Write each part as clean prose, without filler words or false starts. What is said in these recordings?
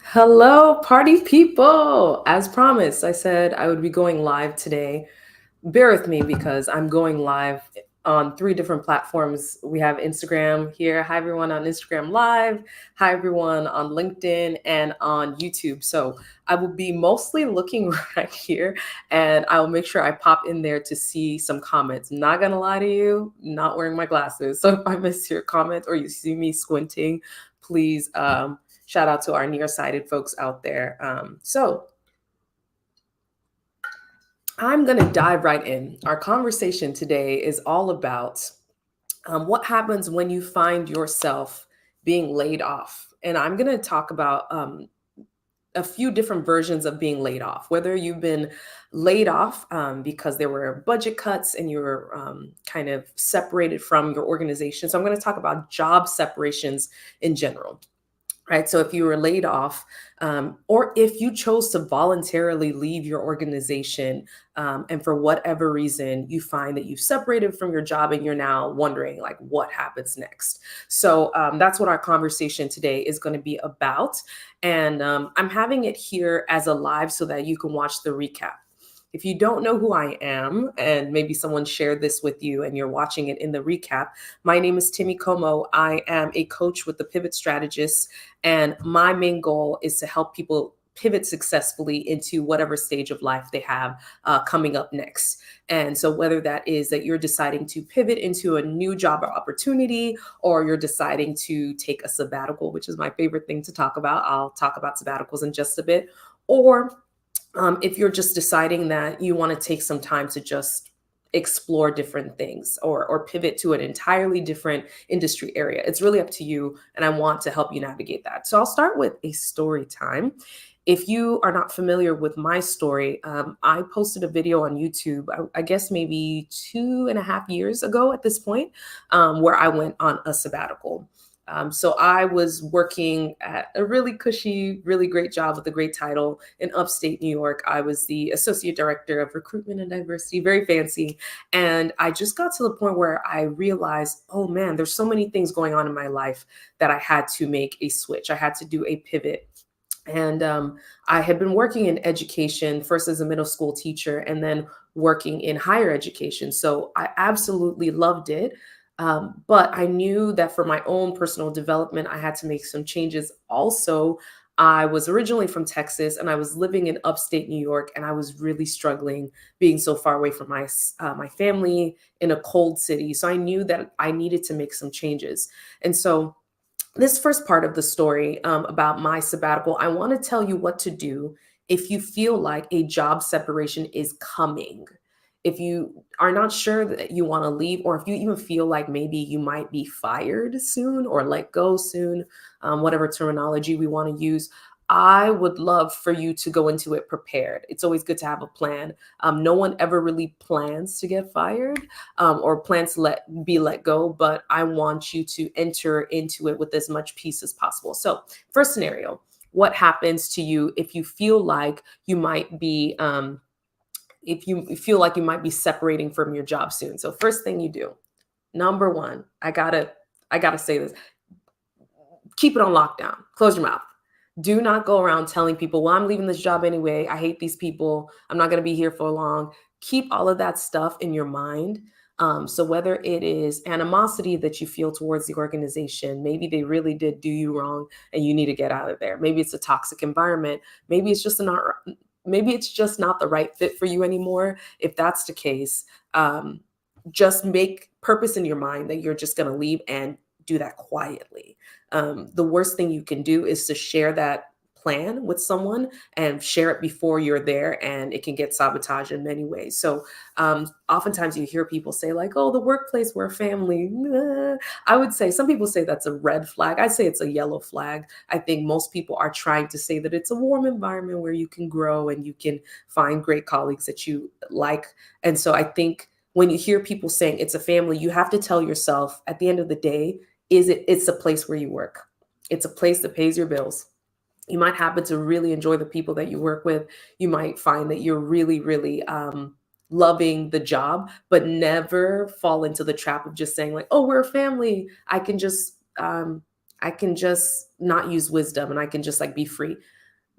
Hello, party people! As promised, I said I would be going live today. Bear with me because I'm going live on three different platforms. We have Instagram here. Hi, everyone on Instagram Live. Hi, everyone on LinkedIn and on YouTube. So I will be mostly looking right here and I'll make sure I pop in there to see some comments. Not gonna lie to you, not wearing my glasses. So if I miss your comment or you see me squinting, please shout out to our nearsighted folks out there. I'm going to dive right in. Our conversation today is all about what happens when you find yourself being laid off. And I'm going to talk about a few different versions of being laid off, whether you've been laid off because there were budget cuts and you were kind of separated from your organization. So I'm going to talk about job separations in general. Right. So if you were laid off, or if you chose to voluntarily leave your organization, and for whatever reason you find that you've separated from your job and you're now wondering, like, what happens next? So that's what our conversation today is going to be about. And I'm having it here as a live so that you can watch the recap. If you don't know who I am, and maybe someone shared this with you and you're watching it in the recap, my name is Timmy Como. I am a coach with the Pivot Strategist, and my main goal is to help people pivot successfully into whatever stage of life they have coming up next. And so, whether that is that you're deciding to pivot into a new job or opportunity, or you're deciding to take a sabbatical, which is my favorite thing to talk about, I'll talk about sabbaticals in just a bit, or if you're just deciding that you want to take some time to just explore different things or pivot to an entirely different industry area. It's really up to you, and I want to help you navigate that. So I'll start with a story time. If you are not familiar with my story, I posted a video on YouTube, I guess maybe 2.5 years ago at this point, where I went on a sabbatical. So I was working at a really cushy, really great job with a great title in upstate New York. I was the associate director of recruitment and diversity, very fancy. And I just got to the point where I realized, oh man, there's so many things going on in my life that I had to make a switch. I had to do a pivot. And I had been working in education, first as a middle school teacher, and then working in higher education. So I absolutely loved it. But I knew that for my own personal development, I had to make some changes. Also, I was originally from Texas and I was living in upstate New York, and I was really struggling being so far away from my family in a cold city. So I knew that I needed to make some changes. And so this first part of the story about my sabbatical, I want to tell you what to do if you feel like a job separation is coming. If you are not sure that you want to leave, or if you even feel like maybe you might be fired soon or let go soon, whatever terminology we want to use, I would love for you to go into it prepared. It's always good to have a plan. No one ever really plans to get fired or plans to be let go, but I want you to enter into it with as much peace as possible. So, first scenario: what happens to you if you feel like you might be if you feel like you might be separating from your job soon? So, first thing you do, number one, I gotta say this: keep it on lockdown. Close your mouth. Do not go around telling people, well, I'm leaving this job anyway. I hate these people. I'm not going to be here for long. Keep all of that stuff in your mind. So, whether it is animosity that you feel towards the organization, maybe they really did do you wrong and you need to get out of there. Maybe it's a toxic environment. Maybe it's just not. Maybe it's just not the right fit for you anymore. If that's the case, just make purpose in your mind that you're just going to leave, and do that quietly. The worst thing you can do is to share that plan with someone and share it before you're there, and it can get sabotaged in many ways. So oftentimes you hear people say, like, oh, the workplace, we're a family. Nah. I would say some people say that's a red flag. I'd say it's a yellow flag. I think most people are trying to say that it's a warm environment where you can grow and you can find great colleagues that you like. And so I think when you hear people saying it's a family, you have to tell yourself, at the end of the day, it's a place where you work. It's a place that pays your bills. You might happen to really enjoy the people that you work with. You might find that you're really, really loving the job, but never fall into the trap of just saying, like, oh, we're a family. I can just I can just not use wisdom and I can just like be free.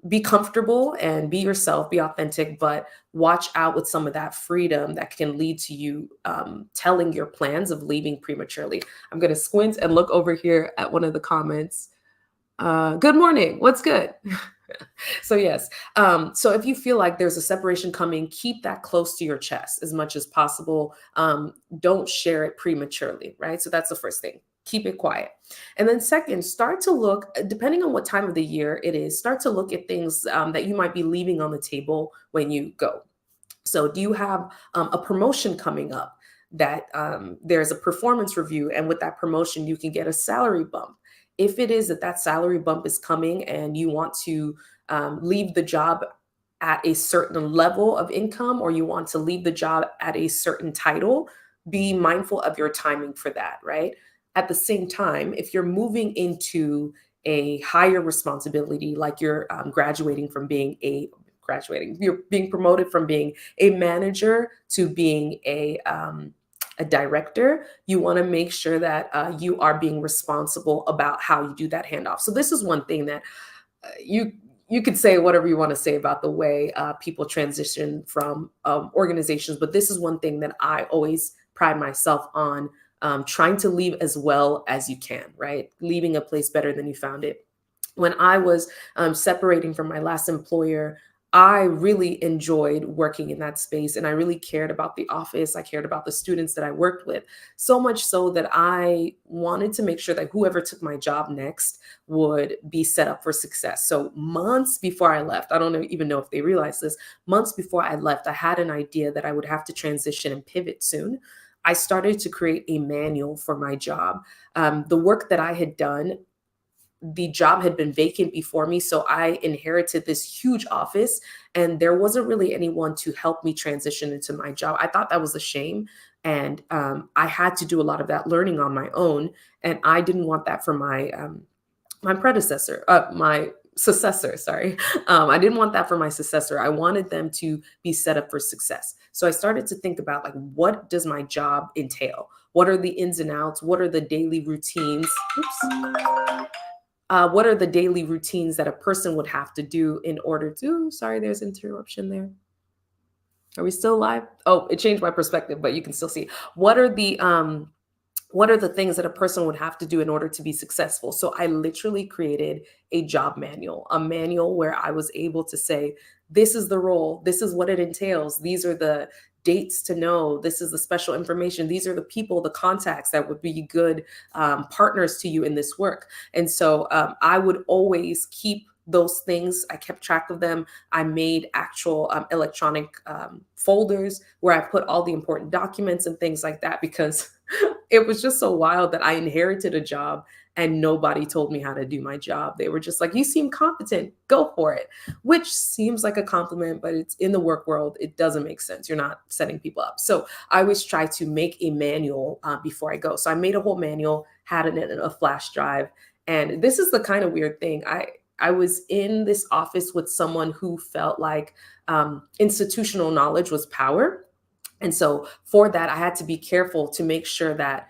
Be comfortable and be yourself, be authentic, but watch out with some of that freedom that can lead to you telling your plans of leaving prematurely. I'm going to squint and look over here at one of the comments. Good morning. What's good? So yes. So if you feel like there's a separation coming, keep that close to your chest as much as possible. Don't share it prematurely, right? So that's the first thing. Keep it quiet. And then second, start to look, depending on what time of the year it is, start to look at things that you might be leaving on the table when you go. So, do you have a promotion coming up that there's a performance review, and with that promotion, you can get a salary bump? If it is that that salary bump is coming and you want to leave the job at a certain level of income, or you want to leave the job at a certain title, be mindful of your timing for that, right? At the same time, if you're moving into a higher responsibility, like you're you're being promoted from being a manager to being a director, you want to make sure that you are being responsible about how you do that handoff. So this is one thing that you could say whatever you want to say about the way people transition from organizations, but this is one thing that I always pride myself on, trying to leave as well as you can, right? Leaving a place better than you found it. When I was separating from my last employer, I really enjoyed working in that space and I really cared about the office. I cared about the students that I worked with, so much so that I wanted to make sure that whoever took my job next would be set up for success. So months before I left, I don't even know if they realized this, months before I left, I had an idea that I would have to transition and pivot soon. I started to create a manual for my job. The work that I had done, the job had been vacant before me. So I inherited this huge office and there wasn't really anyone to help me transition into my job. I thought that was a shame. And I had to do a lot of that learning on my own. And I didn't want that for my successor, sorry. I didn't want that for my successor. I wanted them to be set up for success. So I started to think about like, what does my job entail? What are the ins and outs? What are the daily routines? What are the daily routines that a person would have to do in order to, sorry, there's interruption there. Are we still live? Oh, it changed my perspective, but you can still see. What are the things that a person would have to do in order to be successful? So I literally created a job manual, a manual where I was able to say, this is the role, this is what it entails, these are the dates to know, this is the special information, these are the people, the contacts that would be good partners to you in this work. And so I would always keep those things. I kept track of them. I made actual electronic folders where I put all the important documents and things like that, because it was just so wild that I inherited a job and nobody told me how to do my job. They were just like, you seem competent, go for it, which seems like a compliment, but it's in the work world. It doesn't make sense. You're not setting people up. So I always try to make a manual before I go. So I made a whole manual, had it in a flash drive. And this is the kind of weird thing. I was in this office with someone who felt like institutional knowledge was power. And so for that, I had to be careful to make sure that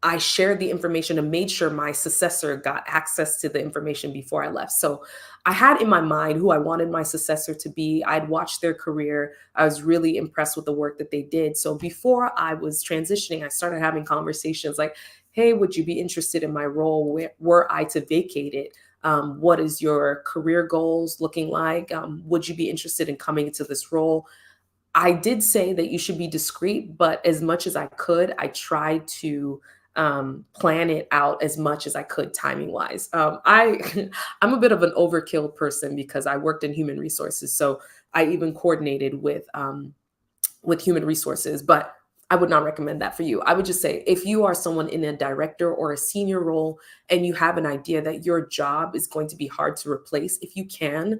I shared the information and made sure my successor got access to the information before I left. So I had in my mind who I wanted my successor to be. I'd watched their career. I was really impressed with the work that they did. So before I was transitioning, I started having conversations like, hey, would you be interested in my role were I to vacate it? What is your career goals looking like? Would you be interested in coming into this role? I did say that you should be discreet, but as much as I could, I tried to plan it out as much as I could timing wise. I'm a bit of an overkill person because I worked in human resources, so I even coordinated with human resources, but I would not recommend that for you. I would just say if you are someone in a director or a senior role and you have an idea that your job is going to be hard to replace, if you can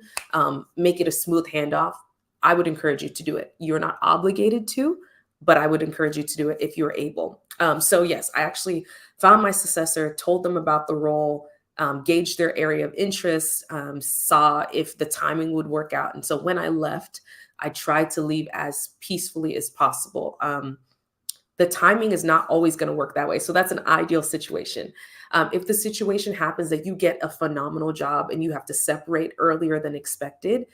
make it a smooth handoff, I would encourage you to do it. You're not obligated to, but I would encourage you to do it if you're able. So yes, I actually found my successor, told them about the role, gauged their area of interest, saw if the timing would work out. And so when I left, I tried to leave as peacefully as possible. The timing is not always going to work that way. So that's an ideal situation. If the situation happens that you get a phenomenal job and you have to separate earlier than expected,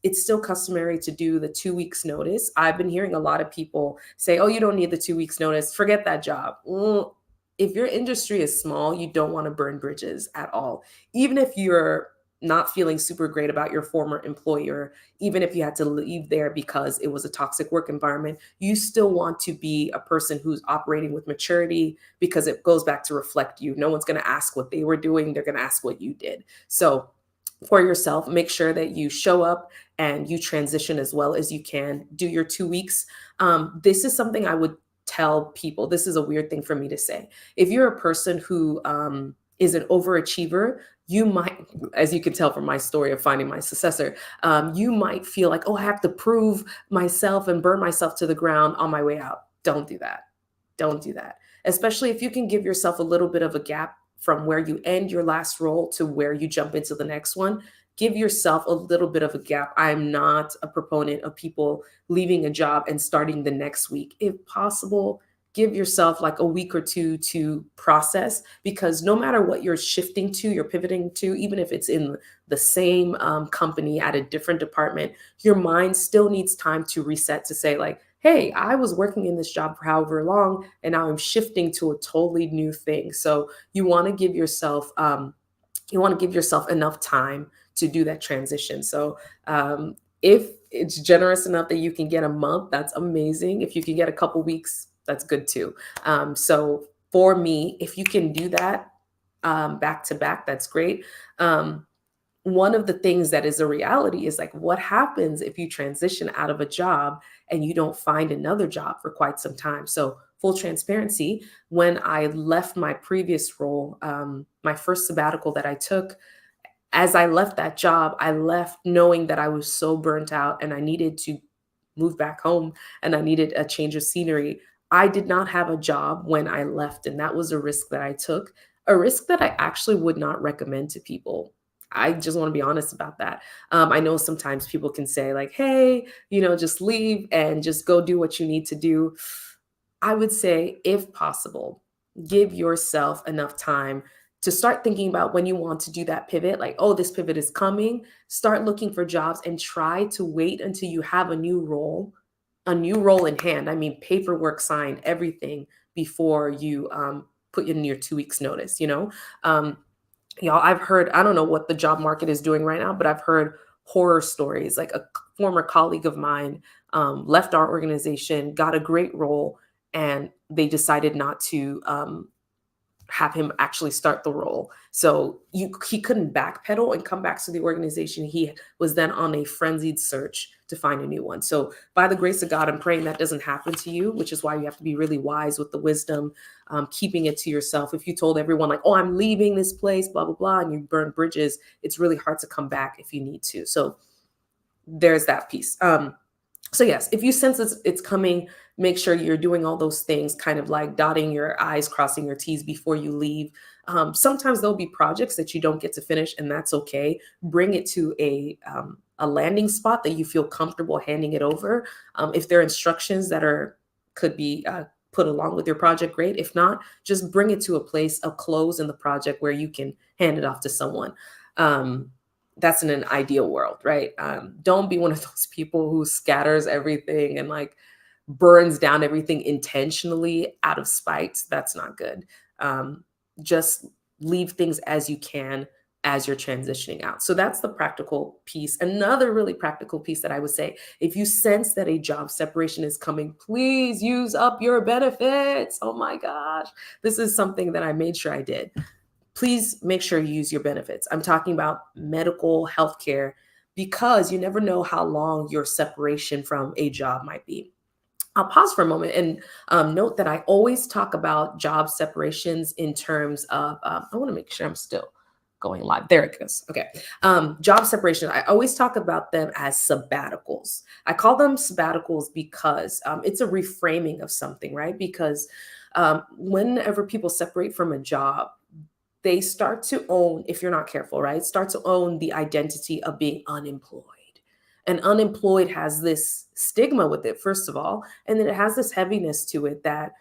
it's still customary to do the 2 weeks notice. I've been hearing a lot of people say, oh, you don't need the 2 weeks notice, forget that job. Well, if your industry is small, you don't want to burn bridges at all. Even if you're not feeling super great about your former employer, even if you had to leave there because it was a toxic work environment, you still want to be a person who's operating with maturity because it goes back to reflect you. No one's going to ask what they were doing, they're going to ask what you did. So, for yourself, make sure that you show up and you transition as well as you can. Do your 2 weeks. This is something I would tell people. This is a weird thing for me to say. If you're a person who is an overachiever, you might, as you can tell from my story of finding my successor, you might feel like, oh, I have to prove myself and burn myself to the ground on my way out. Don't do that. Don't do that. Especially if you can give yourself a little bit of a gap from where you end your last role to where you jump into the next one. Give yourself a little bit of a gap. I'm not a proponent of people leaving a job and starting the next week. If possible, give yourself like a week or two to process, because no matter what you're shifting to, you're pivoting to, even if it's in the same company at a different department, your mind still needs time to reset to say, like, hey, I was working in this job for however long, and now I'm shifting to a totally new thing. So you want to give yourself enough time to do that transition. So if it's generous enough that you can get a month, that's amazing. If you can get a couple weeks, that's good too. So for me, if you can do that back to back, that's great. One of the things that is a reality is like, what happens if you transition out of a job and you don't find another job for quite some time? So full transparency, when I left my previous role, my first sabbatical that I took, as I left that job, I left knowing that I was so burnt out and I needed to move back home and I needed a change of scenery. I did not have a job when I left, and that was a risk that I took, a risk that I actually would not recommend to people. I just want to be honest about that. I know sometimes people can say, like, hey, just leave and just go do what you need to do. I would say, if possible, give yourself enough time to start thinking about when you want to do that pivot, like, oh, this pivot is coming. Start looking for jobs and try to wait until you have a new role in hand. I mean, paperwork signed, everything before you put in your 2 weeks notice, Um, Y'all, I've heard, I don't know what the job market is doing right now, but I've heard horror stories. Like a former colleague of mine left our organization, got a great role, and they decided not to have him actually start the role. So he couldn't backpedal and come back to the organization. He was then on a frenzied search to find a new one. So by the grace of God, I'm praying that doesn't happen to you, which is why you have to be really wise with the wisdom, keeping it to yourself. If you told everyone like, oh, I'm leaving this place, blah, blah, blah, and you burn bridges, it's really hard to come back if you need to. So there's that piece. So yes, if you sense it's coming, make sure you're doing all those things, kind of like dotting your I's, crossing your T's before you leave. Sometimes there'll be projects that you don't get to finish, and that's okay. Bring it to a landing spot that you feel comfortable handing it over. If there are instructions that could be put along with your project, great. If not, just bring it to a place of close in the project where you can hand it off to someone. That's in an ideal world, right? Don't be one of those people who scatters everything and like burns down everything intentionally out of spite. That's not good. Just leave things as you can as you're transitioning out. So that's the practical piece. Another really practical piece that I would say, if you sense that a job separation is coming, please use up your benefits. Oh my gosh. This is something that I made sure I did. Please make sure you use your benefits. I'm talking about medical health care, because you never know how long your separation from a job might be. I'll pause for a moment and note that I always talk about job separations in terms of, I want to make sure I'm still going live. There it goes. Okay. Job separation, I always talk about them as sabbaticals. I call them sabbaticals because it's a reframing of something, right? Because whenever people separate from a job, they start to own, if you're not careful, right? Start to own the identity of being unemployed. And unemployed has this stigma with it, first of all, and then it has this heaviness to it that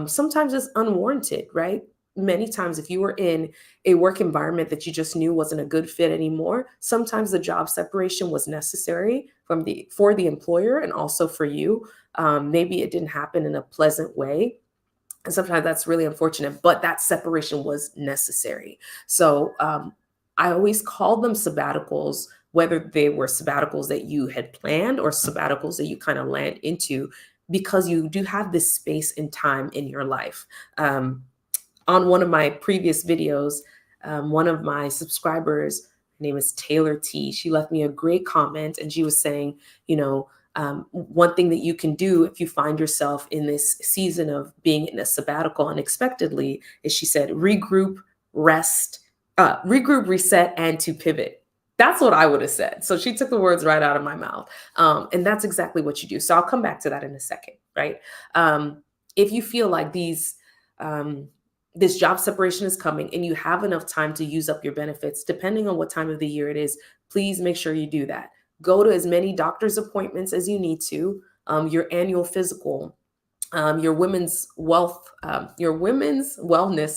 sometimes it's unwarranted, right? Many times, if you were in a work environment that you just knew wasn't a good fit anymore, sometimes the job separation was necessary for the employer and also for you. Maybe it didn't happen in a pleasant way, and sometimes that's really unfortunate, but that separation was necessary. So I always call them sabbaticals, whether they were sabbaticals that you had planned or sabbaticals that you kind of land into, because you do have this space and time in your life. On one of my previous videos, one of my subscribers, her name is Taylor T, she left me a great comment and she was saying, one thing that you can do if you find yourself in this season of being in a sabbatical unexpectedly is, she said, regroup, reset, and to pivot. That's what I would have said. So she took the words right out of my mouth. And that's exactly what you do. So I'll come back to that in a second, right? If you feel like um, this job separation is coming and you have enough time to use up your benefits, depending on what time of the year it is, please make sure you do that. Go to as many doctor's appointments as you need to, your annual physical, your women's wellness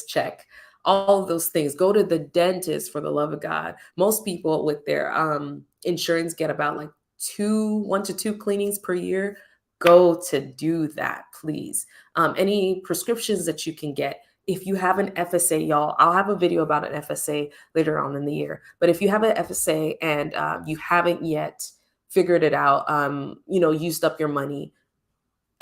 check, all of those things. Go to the dentist, for the love of God. Most people with their insurance get about like 1 to 2 cleanings per year. Go to do that, please. Any prescriptions that you can get. If you have an FSA, y'all, I'll have a video about an FSA later on in the year. But if you have an FSA and you haven't yet figured it out, used up your money,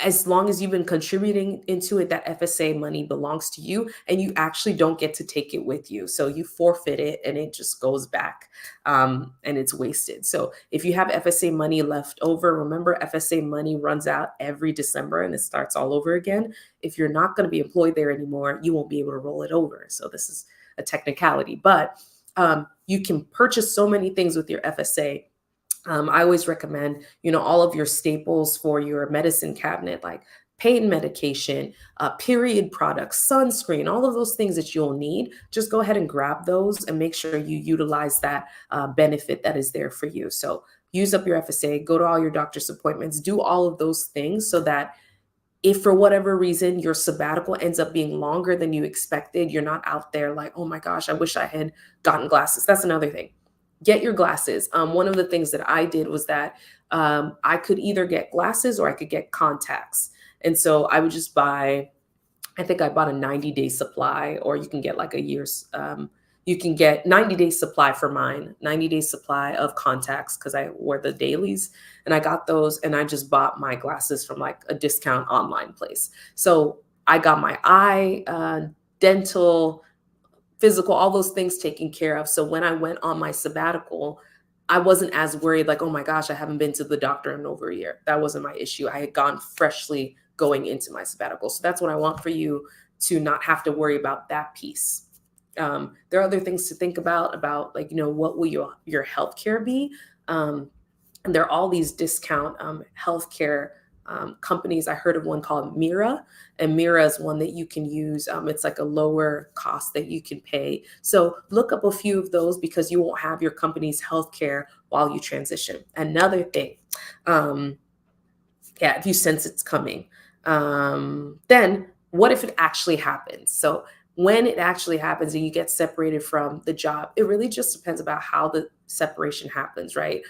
as long as you've been contributing into it, that FSA money belongs to you and you actually don't get to take it with you. So you forfeit it and it just goes back, and it's wasted. So if you have FSA money left over, remember FSA money runs out every December and it starts all over again. If you're not going to be employed there anymore, you won't be able to roll it over. So this is a technicality, but you can purchase so many things with your FSA. I always recommend, all of your staples for your medicine cabinet, like pain medication, period products, sunscreen, all of those things that you'll need. Just go ahead and grab those and make sure you utilize that benefit that is there for you. So use up your FSA, go to all your doctor's appointments, do all of those things so that if for whatever reason your sabbatical ends up being longer than you expected, you're not out there like, oh my gosh, I wish I had gotten glasses. That's another thing. Get your glasses. One of the things that I did was that I could either get glasses or I could get contacts. And so I would just I think I bought a 90-day supply, or you can get like a year's, you can get 90-day supply for mine, 90-day supply of contacts because I wore the dailies, and I got those and I just bought my glasses from like a discount online place. So I got my eye, dental, physical, all those things taken care of. So when I went on my sabbatical, I wasn't as worried like, oh my gosh, I haven't been to the doctor in over a year. That wasn't my issue. I had gone freshly going into my sabbatical. So that's what I want for you, to not have to worry about that piece. There are other things to think about like, what will your healthcare be? And there are all these discount healthcare companies. I heard of one called Mira, and Mira is one that you can use. It's like a lower cost that you can pay. So look up a few of those because you won't have your company's healthcare while you transition. Another thing, if you sense it's coming, then what if it actually happens? So when it actually happens and you get separated from the job, it really just depends about how the separation happens, right?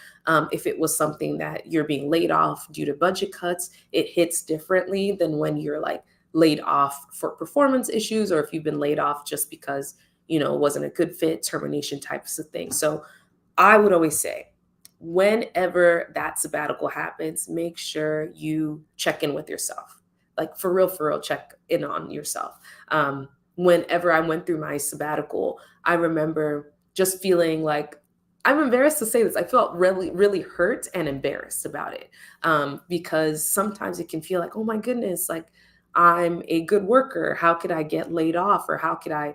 If it was something that you're being laid off due to budget cuts, it hits differently than when you're like laid off for performance issues, or if you've been laid off just because, it wasn't a good fit, termination types of things. So I would always say, whenever that sabbatical happens, make sure you check in with yourself. Like for real, check in on yourself. Whenever I went through my sabbatical, I remember just feeling like, I'm embarrassed to say this, I felt really, really hurt and embarrassed about it. Because sometimes it can feel like, oh my goodness, like I'm a good worker. How could I get laid off? Or how could I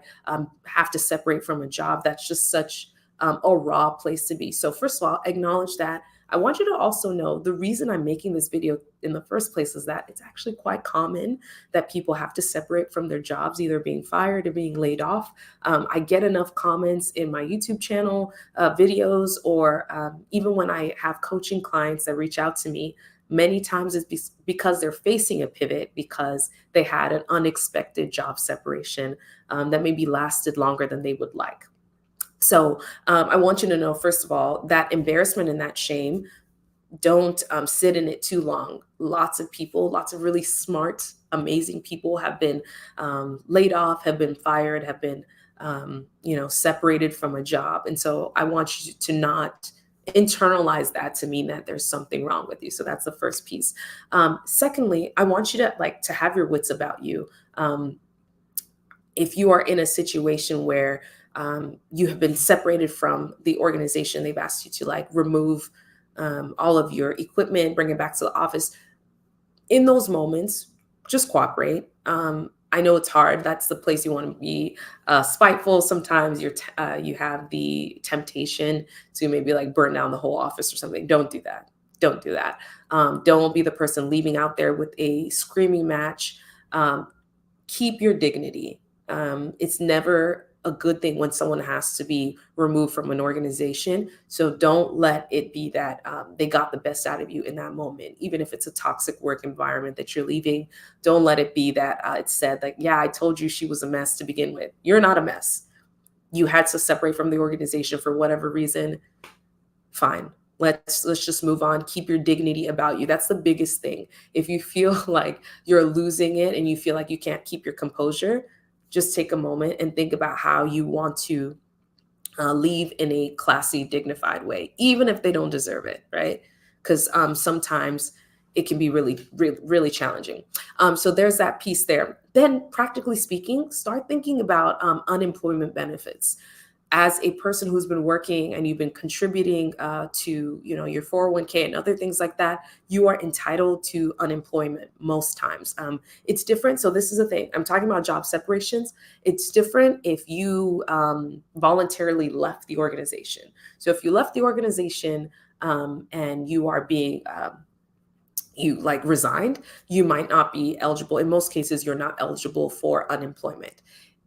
have to separate from a job? That's just such a raw place to be. So first of all, acknowledge that I want you to also know the reason I'm making this video in the first place is that it's actually quite common that people have to separate from their jobs, either being fired or being laid off. I get enough comments in my YouTube channel, videos, or even when I have coaching clients that reach out to me. Many times it's because they're facing a pivot because they had an unexpected job separation that maybe lasted longer than they would like. So I want you to know, first of all, that embarrassment and that shame, don't sit in it too long. Lots of people, lots of really smart, amazing people have been laid off, have been fired, have been, separated from a job. And so I want you to not internalize that to mean that there's something wrong with you. So that's the first piece. Secondly, I want you to to have your wits about you. If you are in a situation where you have been separated from the organization, they've asked you to remove all of your equipment, bring it back to the office. In those moments, just cooperate. I know it's hard. That's the place you want to be. Spiteful. Sometimes you have the temptation to maybe burn down the whole office or something. Don't do that. Don't do that. Don't be the person leaving out there with a screaming match. Um, Keep your dignity. It's never a good thing when someone has to be removed from an organization. So don't let it be that they got the best out of you in that moment. Even if it's a toxic work environment that you're leaving, don't let it be that it's said yeah, I told you she was a mess to begin with. You're not a mess. You had to separate from the organization for whatever reason. Fine. Let's just move on. Keep your dignity about you. That's the biggest thing. If you feel like you're losing it and you feel like you can't keep your composure, just take a moment and think about how you want to leave in a classy, dignified way, even if they don't deserve it, right? Because sometimes it can be really, really, really challenging. So there's that piece there. Then, practically speaking, start thinking about unemployment benefits. As a person who's been working and you've been contributing to your 401k and other things like that, you are entitled to unemployment most times. It's different. So this is the thing. I'm talking about job separations. It's different if you voluntarily left the organization. So if you left the organization and you are being you resigned, you might not be eligible. In most cases, you're not eligible for unemployment.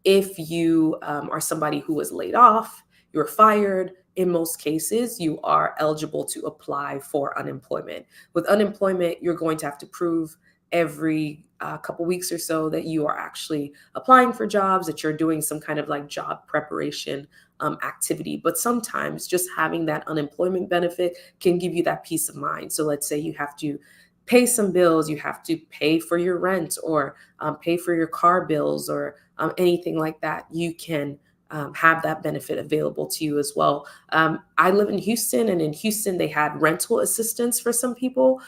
If you are somebody who was laid off, you're fired, in most cases, you are eligible to apply for unemployment. With unemployment, you're going to have to prove every couple weeks or so that you are actually applying for jobs, that you're doing some kind of job preparation activity. But sometimes just having that unemployment benefit can give you that peace of mind. So let's say you have to pay some bills, you have to pay for your rent or pay for your car bills or anything like that, you can have that benefit available to you as well. I live in Houston, and in Houston, they had rental assistance for some people.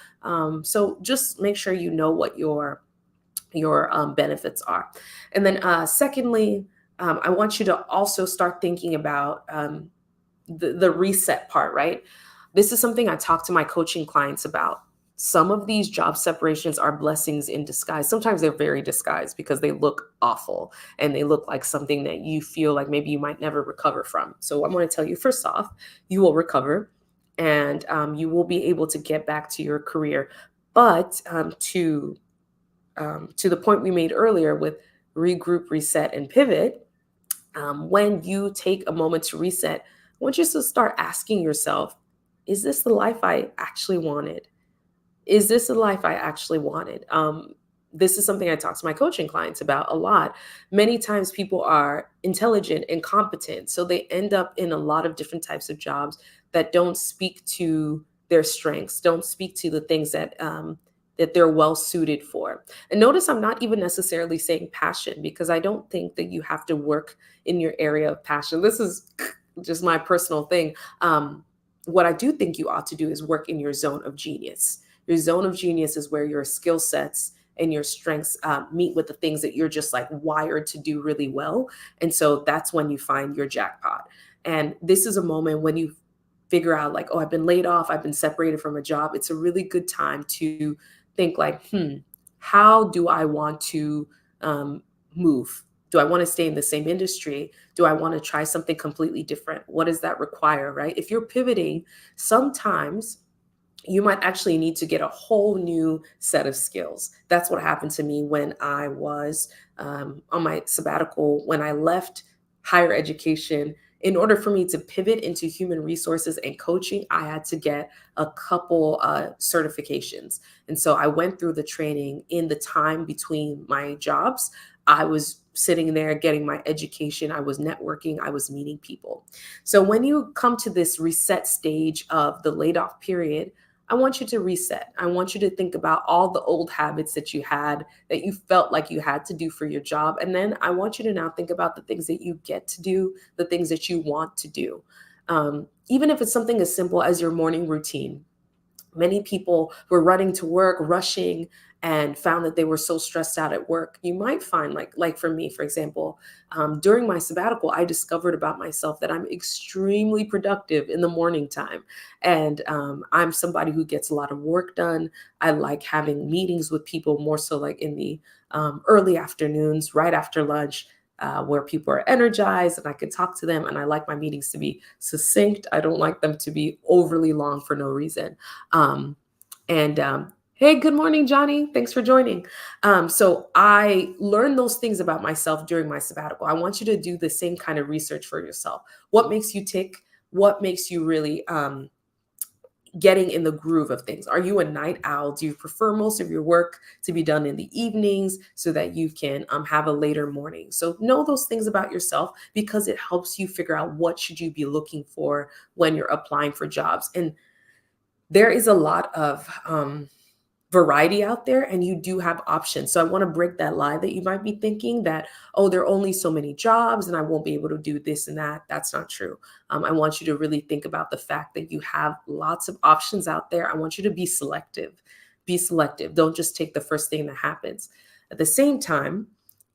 So just make sure you know what your benefits are. And then secondly, I want you to also start thinking about the reset part, right? This is something I talk to my coaching clients about. Some of these job separations are blessings in disguise. Sometimes they're very disguised because they look awful and they look like something that you feel like maybe you might never recover from. So I'm going to tell you, first off, you will recover and you will be able to get back to your career. But to the point we made earlier with regroup, reset, and pivot, when you take a moment to reset, I want you to start asking yourself, is this the life I actually wanted? Is this the life I actually wanted? This is something I talk to my coaching clients about a lot. Many times people are intelligent and competent, so they end up in a lot of different types of jobs that don't speak to their strengths, don't speak to the things that they're well suited for. And notice I'm not even necessarily saying passion, because I don't think that you have to work in your area of passion. This is just my personal thing. What I do think you ought to do is work in your zone of genius. Your zone of genius is where your skill sets and your strengths meet with the things that you're just wired to do really well. And so that's when you find your jackpot. And this is a moment when you figure out oh, I've been laid off, I've been separated from a job. It's a really good time to think how do I want to move? Do I want to stay in the same industry? Do I want to try something completely different? What does that require, right? If you're pivoting, sometimes you might actually need to get a whole new set of skills. That's what happened to me when I was on my sabbatical, when I left higher education. In order for me to pivot into human resources and coaching, I had to get a couple certifications. And so I went through the training in the time between my jobs. I was sitting there getting my education, I was networking, I was meeting people. So when you come to this reset stage of the laid off period, I want you to reset. I want you to think about all the old habits that you had, that you felt like you had to do for your job. And then I want you to now think about the things that you get to do, the things that you want to do. Even if it's something as simple as your morning routine. Many people were running to work, rushing, and found that they were so stressed out at work. You might find, like for me, for example, during my sabbatical, I discovered about myself that I'm extremely productive in the morning time, and I'm somebody who gets a lot of work done. I like having meetings with people more so like in the early afternoons, right after lunch. Where people are energized and I can talk to them. And I like my meetings to be succinct. I don't like them to be overly long for no reason. Um, and hey, good morning, Johnny. Thanks for joining. So I learned those things about myself during my sabbatical. I want you to do the same kind of research for yourself. What makes you tick? What makes you really getting in the groove of things? Are you a night owl? Do you prefer most of your work to be done in the evenings so that you can have a later morning? So know those things about yourself, because it helps you figure out what should you be looking for when you're applying for jobs. And there is a lot of variety out there, and you do have options. So I want to break that lie that you might be thinking that, oh, there are only so many jobs and I won't be able to do this and that. That's not true. I want you to really think about the fact that you have lots of options out there. I want you to be selective. Be selective. Don't just take the first thing that happens. At the same time,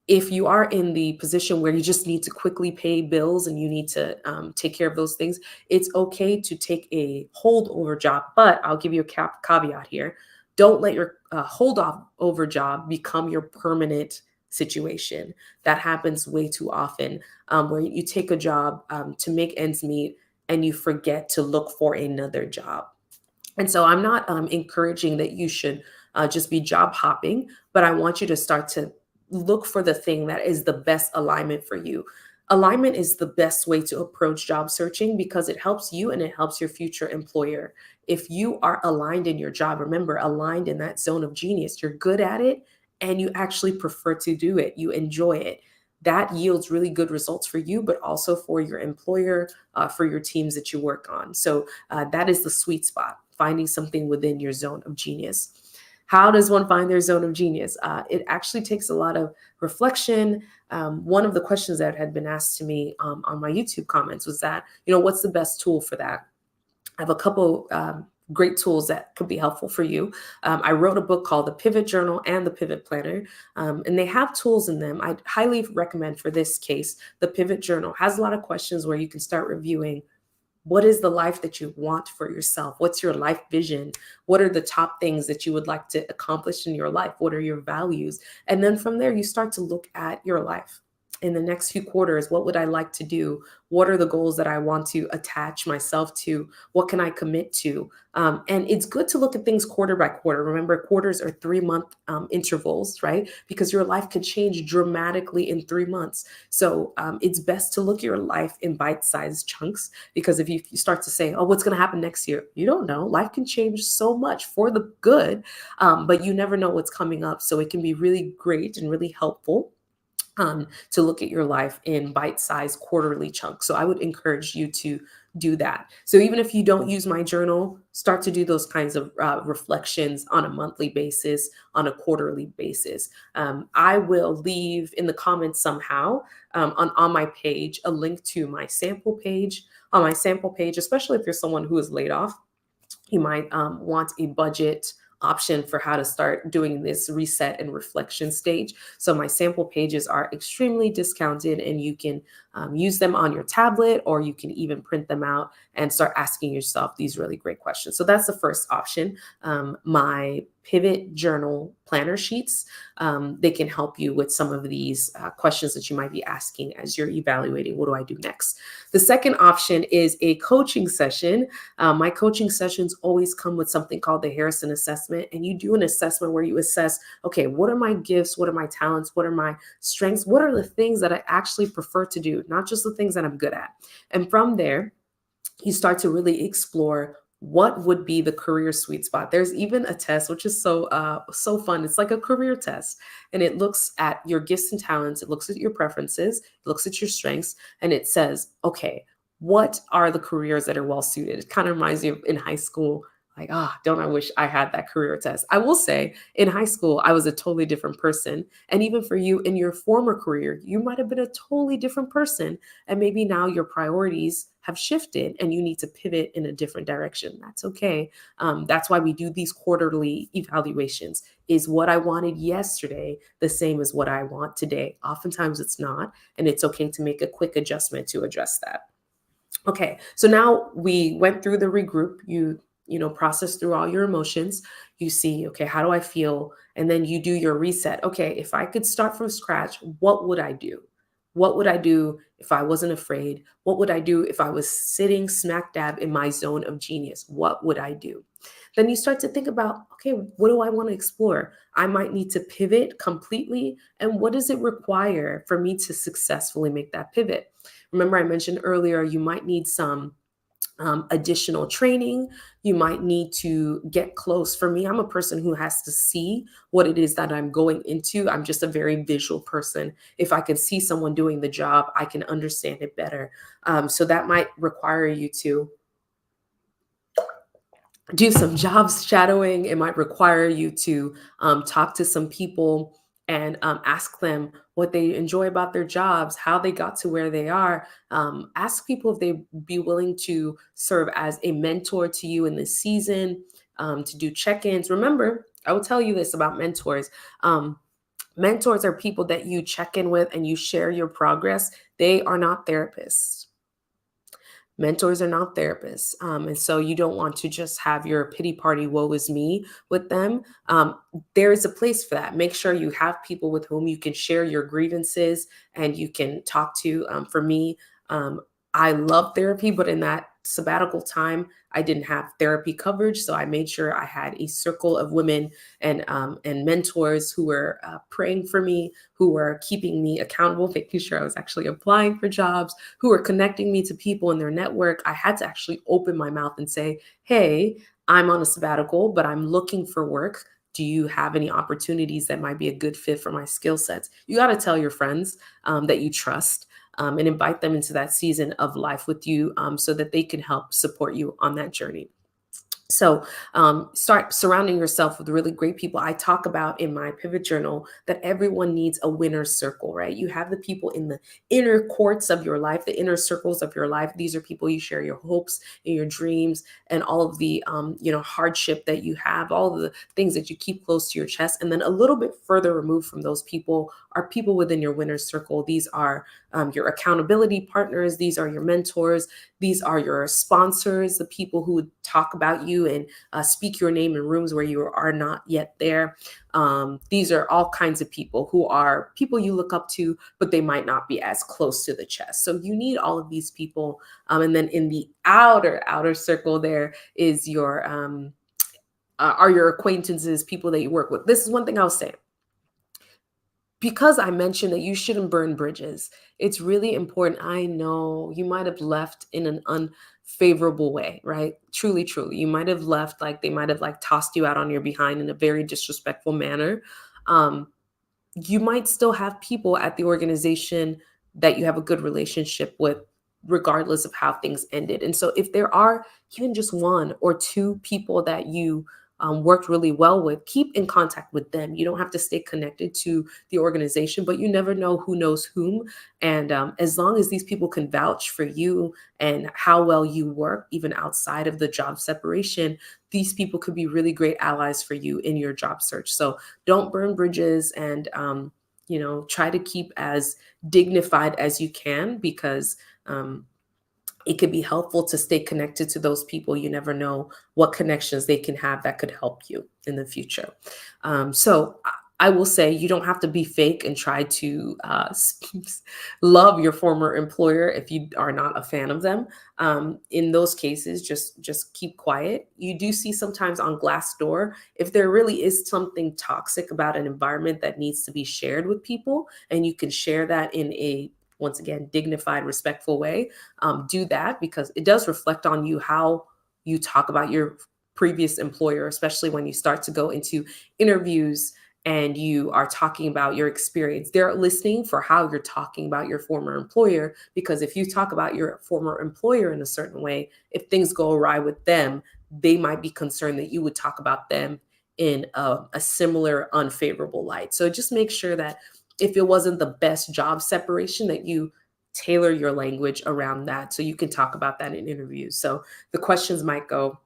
if you are in the position where you just need to quickly pay bills and you need to take care of those things, it's okay to take a holdover job. But I'll give you a caveat here. Don't let your hold off over job become your permanent situation. That happens way too often, where you take a job to make ends meet and you forget to look for another job. And so I'm not encouraging that you should just be job hopping, but I want you to start to look for the thing that is the best alignment for you. Alignment is the best way to approach job searching because it helps you and it helps your future employer. If you are aligned in your job, remember, aligned in that zone of genius, you're good at it and you actually prefer to do it, you enjoy it. That yields really good results for you, but also for your employer, for your teams that you work on. So that is the sweet spot, finding something within your zone of genius. How does one find their zone of genius? It actually takes a lot of reflection. One of the questions that had been asked to me on my YouTube comments was that, what's the best tool for that? I have a couple great tools that could be helpful for you. I wrote a book called The Pivot Journal and The Pivot Planner, and they have tools in them. I highly recommend for this case, The Pivot Journal has a lot of questions where you can start reviewing what is the life that you want for yourself? What's your life vision? What are the top things that you would like to accomplish in your life? What are your values? And then from there, you start to look at your life. In the next few quarters, what would I like to do? What are the goals that I want to attach myself to? What can I commit to? And it's good to look at things quarter by quarter. Remember, quarters are 3-month intervals, right? Because your life could change dramatically in 3 months. So it's best to look at your life in bite-sized chunks, because if you start to say, oh, what's going to happen next year? You don't know. Life can change so much for the good, but you never know what's coming up. So it can be really great and really helpful to look at your life in bite-sized quarterly chunks. So I would encourage you to do that. So even if you don't use my journal, start to do those kinds of reflections on a monthly basis, on a quarterly basis. I will leave in the comments somehow on my page a link to my sample page. On my sample page, especially if you're someone who is laid off, you might want a budget option for how to start doing this reset and reflection stage. So my sample pages are extremely discounted, and you can Use them on your tablet, or you can even print them out and start asking yourself these really great questions. So that's the first option. My pivot journal planner sheets, they can help you with some of these questions that you might be asking as you're evaluating, what do I do next? The second option is a coaching session. My coaching sessions always come with something called the Harrison assessment. And you do an assessment where you assess, okay, what are my gifts? What are my talents? What are my strengths? What are the things that I actually prefer to do? Not just the things that I'm good at. And from there, you start to really explore what would be the career sweet spot. There's even a test which is so fun. It's like a career test, and it looks at your gifts and talents. It looks at your preferences. It looks at your strengths, and it says, okay, what are the careers that are well suited? It kind of reminds me of in high school. Like, don't I wish I had that career test? I will say in high school, I was a totally different person. And even for you in your former career, you might have been a totally different person. And maybe now your priorities have shifted and you need to pivot in a different direction. That's okay. That's why we do these quarterly evaluations. Is what I wanted yesterday the same as what I want today? Oftentimes it's not, and it's okay to make a quick adjustment to address that. Okay, so now we went through the regroup. You process through all your emotions. You see, okay, how do I feel? And then you do your reset. Okay, if I could start from scratch, what would I do? What would I do if I wasn't afraid? What would I do if I was sitting smack dab in my zone of genius? What would I do? Then you start to think about, okay, what do I want to explore? I might need to pivot completely. And what does it require for me to successfully make that pivot? Remember, I mentioned earlier, you might need some additional training. You might need to get close. For me, I'm a person who has to see what it is that I'm going into. I'm just a very visual person. If I can see someone doing the job, I can understand it better. So that might require you to do some jobs shadowing. It might require you to talk to some people and ask them what they enjoy about their jobs, how they got to where they are. Ask people if they be willing to serve as a mentor to you in this season, to do check-ins. Remember, I will tell you this about mentors. Mentors are people that you check in with and you share your progress. They are not therapists. Mentors are not therapists. And so you don't want to just have your pity party, woe is me with them. There is a place for that. Make sure you have people with whom you can share your grievances and you can talk to. For me, um, I love therapy, but in that sabbatical time, I didn't have therapy coverage. So I made sure I had a circle of women and mentors who were praying for me, who were keeping me accountable, making sure I was actually applying for jobs, who were connecting me to people in their network. I had to actually open my mouth and say, hey, I'm on a sabbatical, but I'm looking for work. Do you have any opportunities that might be a good fit for my skill sets? You got to tell your friends that you trust, and invite them into that season of life with you, so that they can help support you on that journey. So start surrounding yourself with really great people. I talk about in my pivot journal that everyone needs a winner's circle, right? You have the people in the inner courts of your life, the inner circles of your life. These are people you share your hopes and your dreams and all of the hardship that you have, all of the things that you keep close to your chest. And then a little bit further removed from those people are people within your winner's circle. These are your accountability partners. These are your mentors. These are your sponsors, the people who would talk about you and speak your name in rooms where you are not yet there. These are all kinds of people who are people you look up to, but they might not be as close to the chest. So you need all of these people. And then in the outer circle, there is your are your acquaintances, people that you work with. This is one thing I'll say. Because I mentioned that you shouldn't burn bridges, it's really important. I know you might have left in an unfavorable way, right? Truly, truly. You might have left like they might have like tossed you out on your behind in a very disrespectful manner. Um, you might still have people at the organization that you have a good relationship with, regardless of how things ended. And so, if there are even just one or two people that you worked really well with, keep in contact with them. You don't have to stay connected to the organization, but you never know who knows whom. And as long as these people can vouch for you and how well you work, even outside of the job separation, these people could be really great allies for you in your job search. So don't burn bridges and try to keep as dignified as you can, because um, it could be helpful to stay connected to those people. You never know what connections they can have that could help you in the future. So I will say you don't have to be fake and try to love your former employer if you are not a fan of them. In those cases, just keep quiet. You do see sometimes on Glassdoor, if there really is something toxic about an environment that needs to be shared with people, and you can share that in a, once again, dignified, respectful way, do that, because it does reflect on you how you talk about your previous employer, especially when you start to go into interviews and you are talking about your experience. They're listening for how you're talking about your former employer, because if you talk about your former employer in a certain way, if things go awry with them, they might be concerned that you would talk about them in a similar unfavorable light. So just make sure that if it wasn't the best job separation, that you tailor your language around that so you can talk about that in interviews. So the questions might go,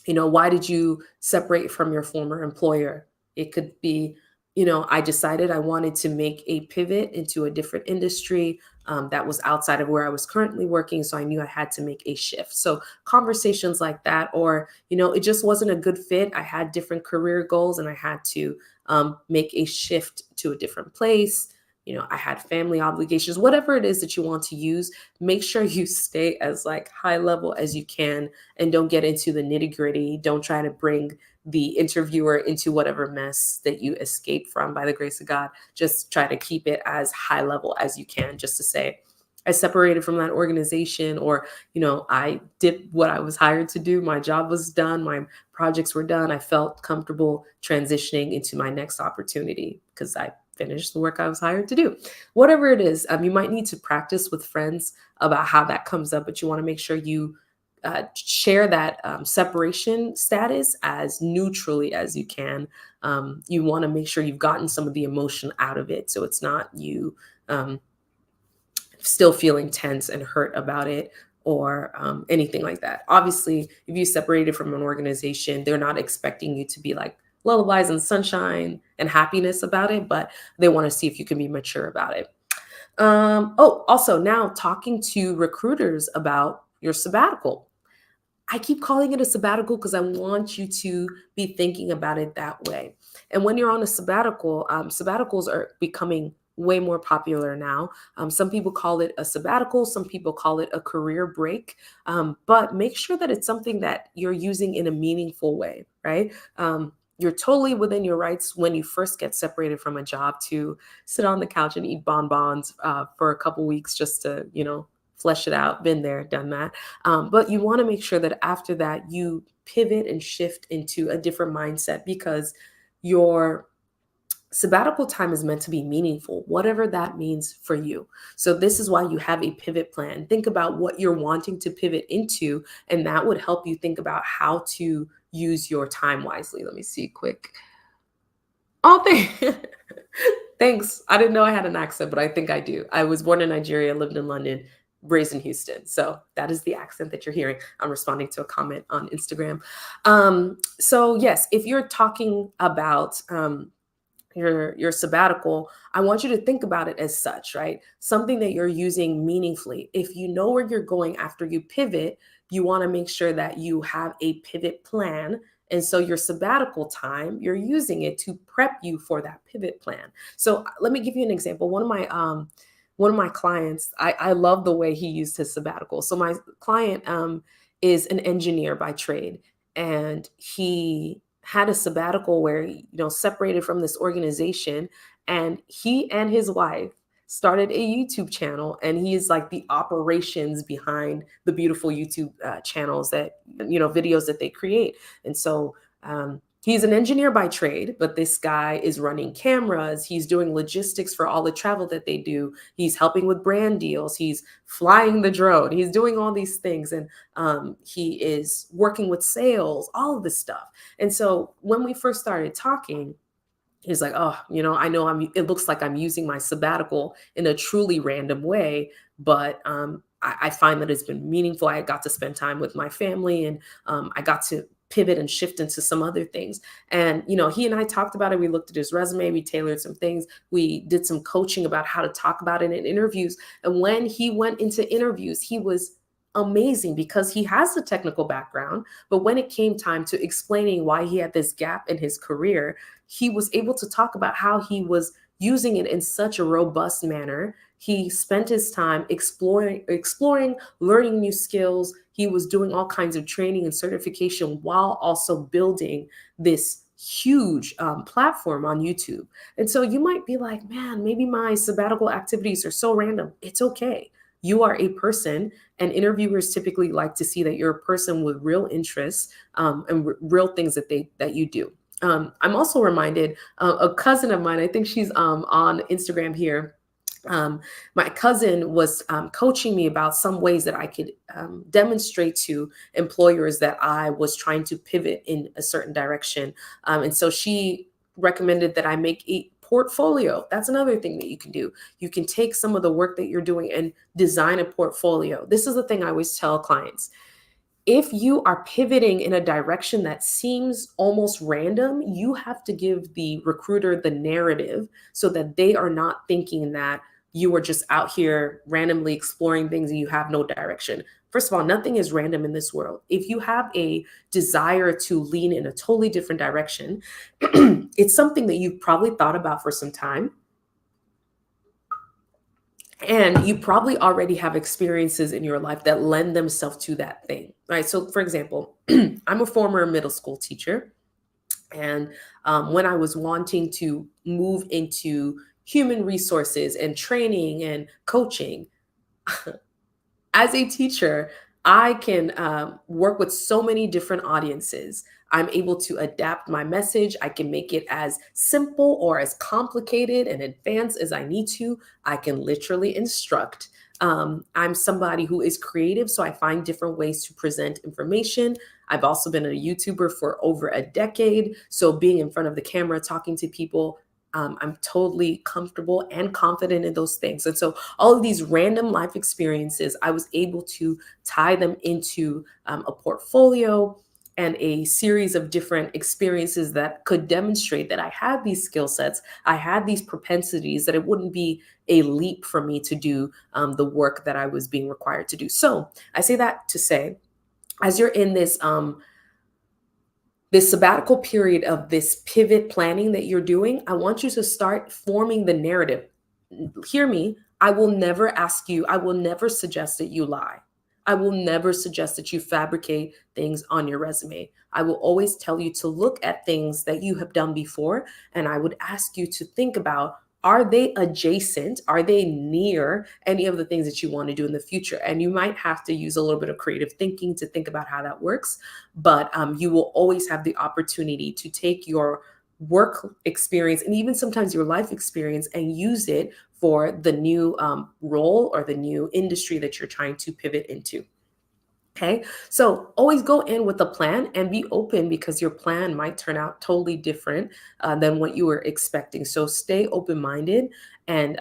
why did you separate from your former employer? It could be, I decided I wanted to make a pivot into a different industry that was outside of where I was currently working. So I knew I had to make a shift. So conversations like that, or, it just wasn't a good fit. I had different career goals and I had to make a shift to a different place. I had family obligations, whatever it is that you want to use, make sure you stay as like high level as you can and don't get into the nitty gritty. Don't try to bring the interviewer into whatever mess that you escaped from by the grace of God. Just try to keep it as high level as you can, just to say, I separated from that organization, or, I did what I was hired to do. My job was done. My projects were done. I felt comfortable transitioning into my next opportunity because I finished the work I was hired to do. Whatever it is, you might need to practice with friends about how that comes up, but you want to make sure you share that separation status as neutrally as you can. You want to make sure you've gotten some of the emotion out of it, so it's not you still feeling tense and hurt about it, or anything like that. Obviously, if you separated from an organization, they're not expecting you to be like lullabies and sunshine and happiness about it, but they want to see if you can be mature about it. Also, now talking to recruiters about your sabbatical. I keep calling it a sabbatical because I want you to be thinking about it that way. And when you're on a sabbatical, sabbaticals are becoming way more popular now. Some people call it a sabbatical, some people call it a career break, but make sure that it's something that you're using in a meaningful way, right? You're totally within your rights when you first get separated from a job to sit on the couch and eat bonbons for a couple weeks just to, flesh it out. Been there, done that. But you want to make sure that after that, you pivot and shift into a different mindset, because your sabbatical time is meant to be meaningful, whatever that means for you. So, this is why you have a pivot plan. Think about what you're wanting to pivot into, and that would help you think about how to use your time wisely. Let me see quick. Oh, thanks. I didn't know I had an accent, but I think I do. I was born in Nigeria, lived in London, raised in Houston. So that is the accent that you're hearing. I'm responding to a comment on Instagram. So yes, if you're talking about your sabbatical, I want you to think about it as such, right? Something that you're using meaningfully. If you know where you're going after you pivot, you want to make sure that you have a pivot plan. And so your sabbatical time, you're using it to prep you for that pivot plan. So let me give you an example. One of my clients, I love the way he used his sabbatical. So my client is an engineer by trade, and he had a sabbatical where he, separated from this organization, and he and his wife started a YouTube channel, and he is like the operations behind the beautiful YouTube channels that, videos that they create. And so he's an engineer by trade, but this guy is running cameras. He's doing logistics for all the travel that they do. He's helping with brand deals. He's flying the drone. He's doing all these things. And he is working with sales, all of this stuff. And so when we first started talking, he's like, oh, I know it looks like I'm using my sabbatical in a truly random way, but I find that it's been meaningful. I got to spend time with my family, and I got to pivot and shift into some other things. And, he and I talked about it. We looked at his resume, we tailored some things, we did some coaching about how to talk about it in interviews. And when he went into interviews, he was amazing because he has a technical background. But when it came time to explaining why he had this gap in his career, he was able to talk about how he was using it in such a robust manner. He spent his time exploring, learning new skills. He was doing all kinds of training and certification while also building this huge platform on YouTube. And so you might be like, man, maybe my sabbatical activities are so random. It's okay. You are a person, and interviewers typically like to see that you're a person with real interests, and real things that you do. I'm also reminded, a cousin of mine, I think she's on Instagram here. My cousin was coaching me about some ways that I could demonstrate to employers that I was trying to pivot in a certain direction. And so she recommended that I make a portfolio. That's another thing that you can do. You can take some of the work that you're doing and design a portfolio. This is the thing I always tell clients. If you are pivoting in a direction that seems almost random, you have to give the recruiter the narrative so that they are not thinking that you are just out here randomly exploring things and you have no direction. First of all, nothing is random in this world. If you have a desire to lean in a totally different direction, it's something that you've probably thought about for some time. And you probably already have experiences in your life that lend themselves to that thing, right? So, for example, I'm a former middle school teacher. And when I was wanting to move into human resources and training and coaching, as a teacher, I can work with so many different audiences. I'm able to adapt my message. I can make it as simple or as complicated and advanced as I need to. I can literally instruct. I'm somebody who is creative, so I find different ways to present information. I've also been a YouTuber for over a decade. So being in front of the camera, talking to people, I'm totally comfortable and confident in those things. And so all of these random life experiences, I was able to tie them into a portfolio and a series of different experiences that could demonstrate that I had these skill sets, I had these propensities, that it wouldn't be a leap for me to do the work that I was being required to do. So I say that to say, as you're in this sabbatical period of this pivot planning that you're doing, I want you to start forming the narrative. Hear me. I will never ask you, I will never suggest that you lie. I will never suggest that you fabricate things on your resume. I will always tell you to look at things that you have done before, and I would ask you to think about, are they adjacent? Are they near any of the things that you want to do in the future? And you might have to use a little bit of creative thinking to think about how that works. But you will always have the opportunity to take your work experience and even sometimes your life experience and use it for the new role or the new industry that you're trying to pivot into. Okay, so always go in with a plan and be open, because your plan might turn out totally different than what you were expecting. So stay open minded, and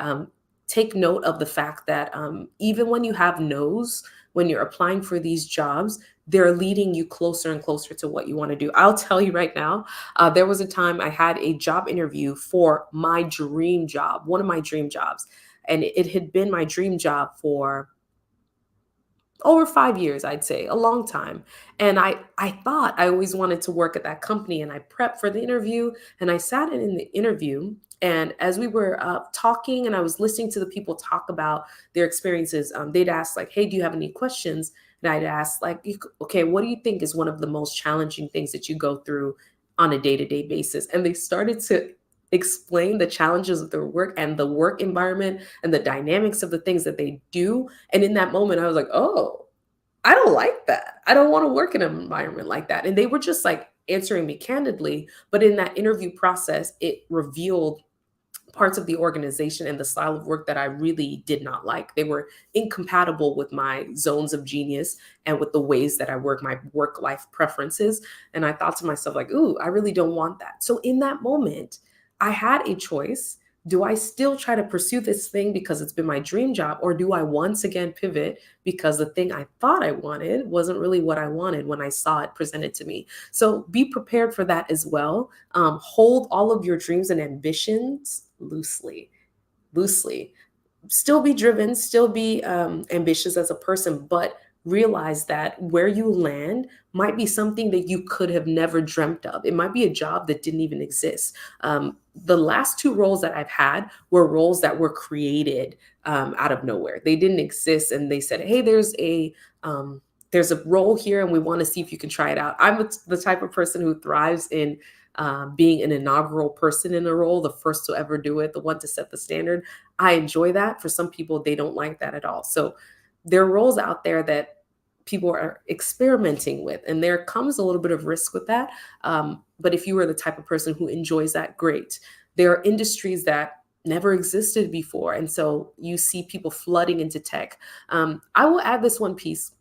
take note of the fact that even when you have no's, when you're applying for these jobs, they're leading you closer and closer to what you want to do. I'll tell you right now, there was a time I had a job interview for my dream job, one of my dream jobs. And it had been my dream job for over 5 years, I'd say, a long time. And I thought I always wanted to work at that company, and I prepped for the interview, and I sat in the interview. And as we were talking and I was listening to the people talk about their experiences, they'd ask like, hey, do you have any questions? And I'd ask like, okay, what do you think is one of the most challenging things that you go through on a day-to-day basis? And they started to explain the challenges of their work and the work environment and the dynamics of the things that they do. And in that moment, I was like, oh, I don't like that. I don't want to work in an environment like that. And they were just like answering me candidly. But in that interview process, it revealed parts of the organization and the style of work that I really did not like. They were incompatible with my zones of genius and with the ways that I work, my work life preferences. And I thought to myself, like, ooh, I really don't want that. So in that moment, I had a choice Do I still try to pursue this thing because it's been my dream job? Or do I once again pivot because the thing I thought I wanted wasn't really what I wanted when I saw it presented to me? So be prepared for that as well. Hold all of your dreams and ambitions loosely, loosely. Still be driven, still be ambitious as a person, but realize that where you land might be something that you could have never dreamt of. It might be a job that didn't even exist. The last two roles that I've had were roles that were created out of nowhere. They didn't exist, and they said, "Hey, there's a role here, and we want to see if you can try it out." I'm the type of person who thrives in being an inaugural person in a role, the first to ever do it, the one to set the standard. I enjoy that. For some people, they don't like that at all. So there are roles out there that people are experimenting with, and there comes a little bit of risk with that. But if you are the type of person who enjoys that, great. There are industries that never existed before, and so you see people flooding into tech. I will add this one piece.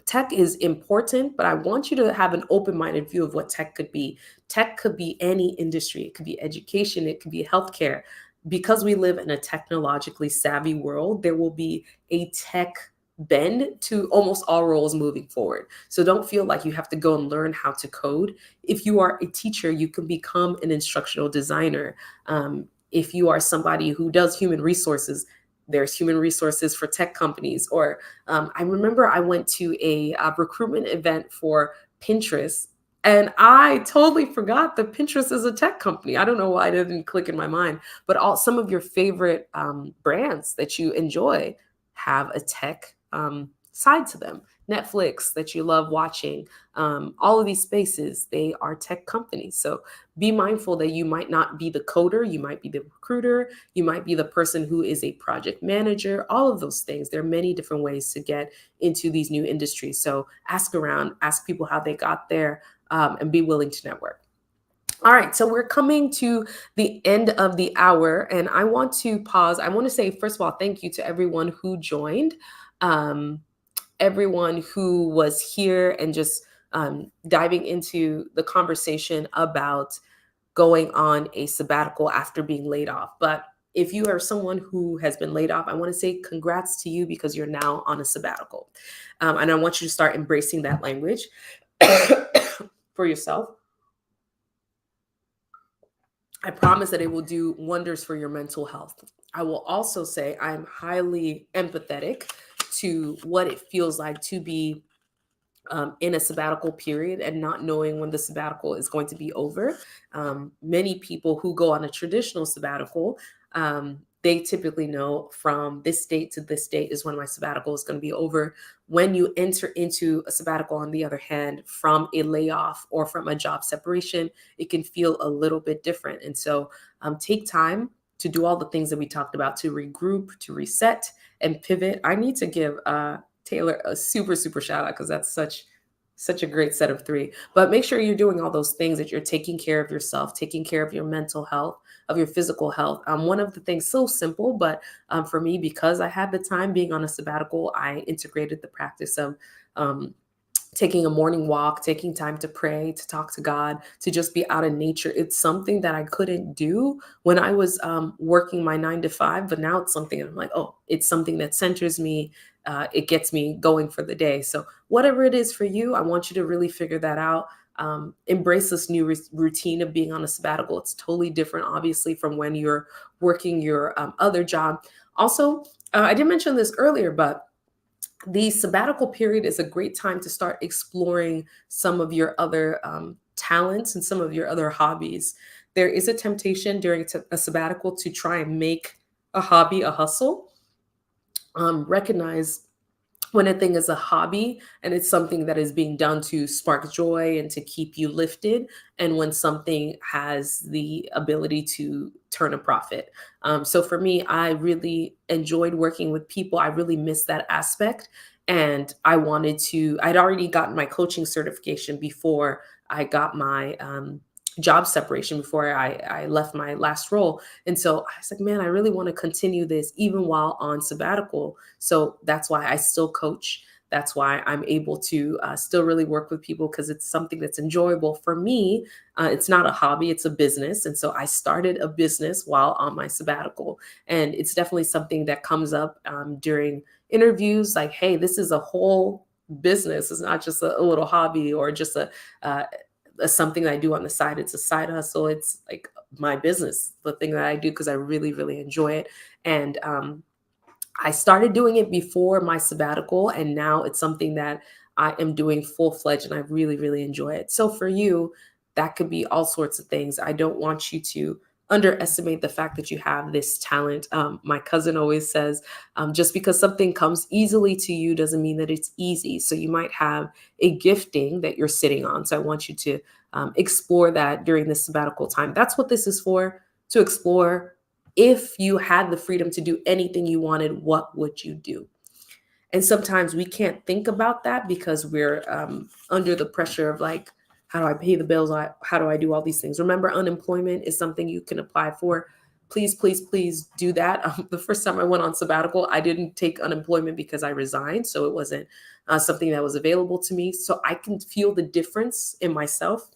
Tech is important, but I want you to have an open minded view of what tech could be. Tech could be any industry, it could be education, it could be healthcare. Because we live in a technologically savvy world, there will be a tech bend to almost all roles moving forward. So don't feel like you have to go and learn how to code. If you are a teacher, you can become an instructional designer. If you are somebody who does human resources, there's human resources for tech companies. Or I remember I went to a recruitment event for Pinterest, and I totally forgot that Pinterest is a tech company. I don't know why it didn't click in my mind, but some of your favorite brands that you enjoy have a tech side to them. Netflix that you love watching, all of these spaces, they are tech companies. So be mindful that you might not be the coder, you might be the recruiter, you might be the person who is a project manager, all of those things. There are many different ways to get into these new industries. So ask around, ask people how they got there, and be willing to network. All right, so we're coming to the end of the hour, and I want to pause. I want to say, first of all, thank you to everyone who joined, everyone who was here and just diving into the conversation about going on a sabbatical after being laid off. But if you are someone who has been laid off, I want to say congrats to you because you're now on a sabbatical. And I want you to start embracing that language for yourself. I promise that it will do wonders for your mental health. I will also say I'm highly empathetic to what it feels like to be in a sabbatical period and not knowing when the sabbatical is going to be over. Many people who go on a traditional sabbatical, they typically know from this date to this date is when my sabbatical is going to be over. When you enter into a sabbatical, on the other hand, from a layoff or from a job separation, it can feel a little bit different. And so take time to do all the things that we talked about, to regroup, to reset, and pivot. I need to give Taylor a super, super shout out because that's such a great set of three. But make sure you're doing all those things, that you're taking care of yourself, taking care of your mental health, of your physical health. One of the things, so simple, but for me, because I had the time being on a sabbatical, I integrated the practice of taking a morning walk, taking time to pray, to talk to God, to just be out in nature. It's something that I couldn't do when I was working my 9 to 5, but now it's something I'm like, oh, it's something that centers me. It gets me going for the day. So whatever it is for you, I want you to really figure that out. Embrace this new routine of being on a sabbatical. It's totally different, obviously, from when you're working your other job. Also, I didn't mention this earlier, but the sabbatical period is a great time to start exploring some of your other talents and some of your other hobbies. There is a temptation during a sabbatical to try and make a hobby a hustle. Recognize when a thing is a hobby and it's something that is being done to spark joy and to keep you lifted, and when something has the ability to turn a profit. So for me, I really enjoyed working with people. I really missed that aspect. And I'd already gotten my coaching certification before I got my job separation, before I left my last role. And so I was like, man, I really want to continue this even while on sabbatical. So that's why I still coach. That's why I'm able to still really work with people, because it's something that's enjoyable for me. It's not a hobby, it's a business. And so I started a business while on my sabbatical. And it's definitely something that comes up during interviews, like, hey, this is a whole business. It's not just a little hobby or just uh, something that I do on the side. It's a side hustle. It's like my business, the thing that I do because I really, really enjoy it. And I started doing it before my sabbatical, and now it's something that I am doing full fledged, and I really, really enjoy it. So for you, that could be all sorts of things. I don't want you to underestimate the fact that you have this talent. My cousin always says, just because something comes easily to you doesn't mean that it's easy. So you might have a gifting that you're sitting on. So I want you to explore that during this sabbatical time. That's what this is for, to explore. If you had the freedom to do anything you wanted, what would you do? And sometimes we can't think about that because we're under the pressure of like, how do I pay the bills? How do I do all these things? Remember, unemployment is something you can apply for. Please, please, please do that. The first time I went on sabbatical, I didn't take unemployment because I resigned. So it wasn't something that was available to me. So I can feel the difference in myself.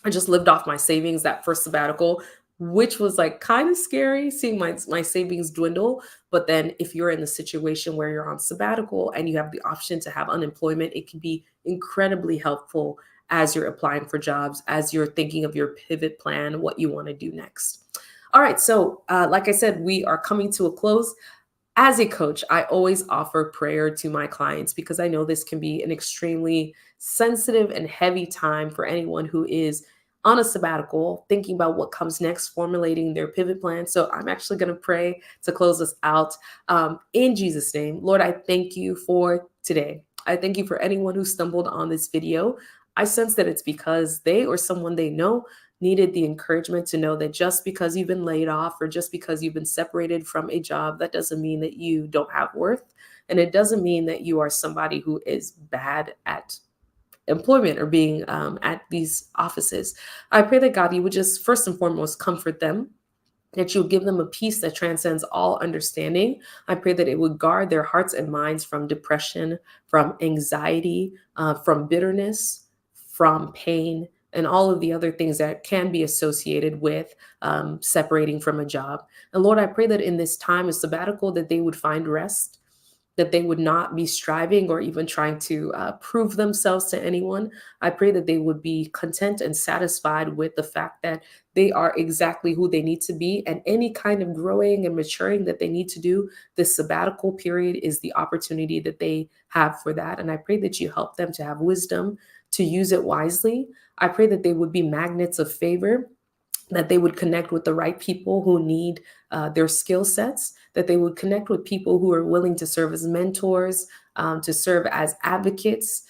I just lived off my savings that first sabbatical, which was like kind of scary seeing my savings dwindle. But then if you're in the situation where you're on sabbatical and you have the option to have unemployment, it can be incredibly helpful as you're applying for jobs, as you're thinking of your pivot plan, what you want to do next. All right. So, like I said, we are coming to a close. As a coach, I always offer prayer to my clients because I know this can be an extremely sensitive and heavy time for anyone who is on a sabbatical, thinking about what comes next, formulating their pivot plan. So I'm actually going to pray to close us out. In Jesus' name, Lord, I thank you for today. I thank you for anyone who stumbled on this video. I sense that it's because they or someone they know needed the encouragement to know that just because you've been laid off or just because you've been separated from a job, that doesn't mean that you don't have worth. And it doesn't mean that you are somebody who is bad at employment or being at these offices. I pray that God, you would just first and foremost comfort them, that you would give them a peace that transcends all understanding. I pray that it would guard their hearts and minds from depression, from anxiety, from bitterness, from pain, and all of the other things that can be associated with separating from a job. And Lord, I pray that in this time of sabbatical, that they would find rest, that they would not be striving or even trying to prove themselves to anyone. I pray that they would be content and satisfied with the fact that they are exactly who they need to be, and any kind of growing and maturing that they need to do, this sabbatical period is the opportunity that they have for that. And I pray that you help them to have wisdom to use it wisely. I pray that they would be magnets of favor, that they would connect with the right people who need their skill sets, that they would connect with people who are willing to serve as mentors, to serve as advocates,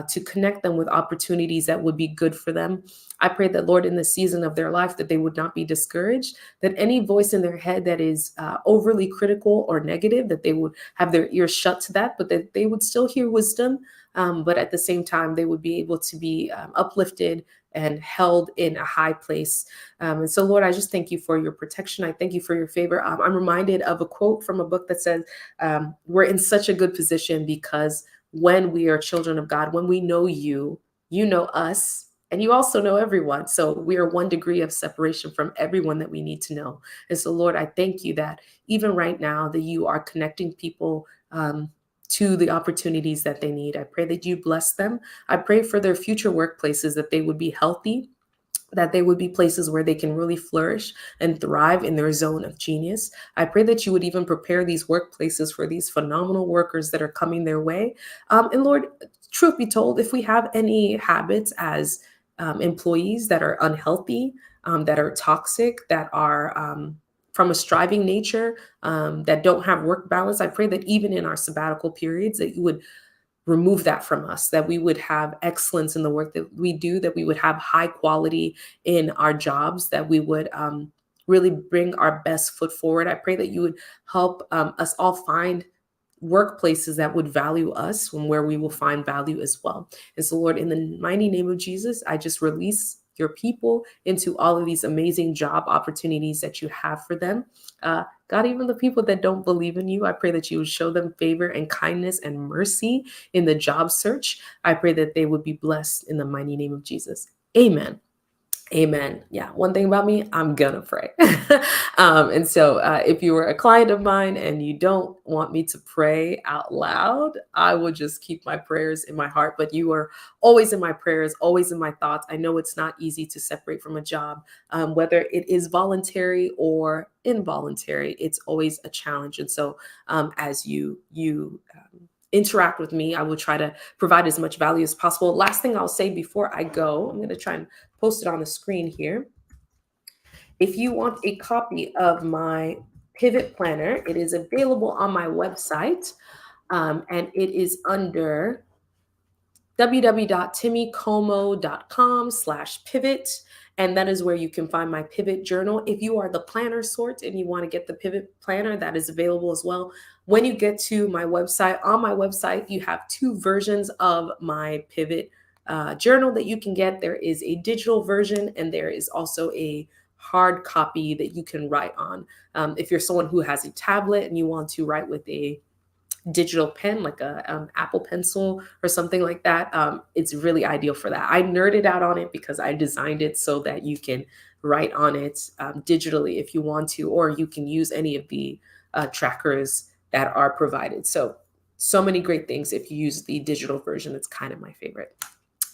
to connect them with opportunities that would be good for them. I pray that, Lord, in the season of their life, that they would not be discouraged, that any voice in their head that is overly critical or negative, that they would have their ears shut to that, but that they would still hear wisdom. But at the same time, they would be able to be uplifted and held in a high place. And so, Lord, I just thank you for your protection. I thank you for your favor. I'm reminded of a quote from a book that says, we're in such a good position because when we are children of God, when we know you, you know us, and you also know everyone. So we are 1 degree of separation from everyone that we need to know. And so, Lord, I thank you that even right now that you are connecting people to the opportunities that they need. I pray that you bless them. I pray for their future workplaces, that they would be healthy, that they would be places where they can really flourish and thrive in their zone of genius. I pray that you would even prepare these workplaces for these phenomenal workers that are coming their way. And Lord, truth be told, if we have any habits as employees that are unhealthy, that are toxic, that are from a striving nature, that don't have work balance, I pray that even in our sabbatical periods, that you would remove that from us, that we would have excellence in the work that we do, that we would have high quality in our jobs, that we would really bring our best foot forward. I pray that you would help us all find workplaces that would value us and where we will find value as well. And so, Lord, in the mighty name of Jesus, I just release your people into all of these amazing job opportunities that you have for them. God, even the people that don't believe in you, I pray that you would show them favor and kindness and mercy in the job search. I pray that they would be blessed in the mighty name of Jesus. Amen. Amen. Yeah. One thing about me, I'm gonna pray. And so, if you were a client of mine and you don't want me to pray out loud, I will just keep my prayers in my heart. But you are always in my prayers, always in my thoughts. I know it's not easy to separate from a job, whether it is voluntary or involuntary. It's always a challenge. And so, as you interact with me, I will try to provide as much value as possible. Last thing I'll say before I go, I'm going to try and post it on the screen here. If you want a copy of my pivot planner, it is available on my website, and it is under www.timmycomo.com/pivot. And that is where you can find my pivot journal. If you are the planner sort and you want to get the pivot planner, that is available as well. When you get to my website, on my website, you have two versions of my pivot journal that you can get. There is a digital version and there is also a hard copy that you can write on. If you're someone who has a tablet and you want to write with a digital pen, like a Apple Pencil or something like that, it's really ideal for that. I nerded out on it because I designed it so that you can write on it digitally if you want to, or you can use any of the trackers that are provided. So many great things if you use the digital version. It's kind of my favorite.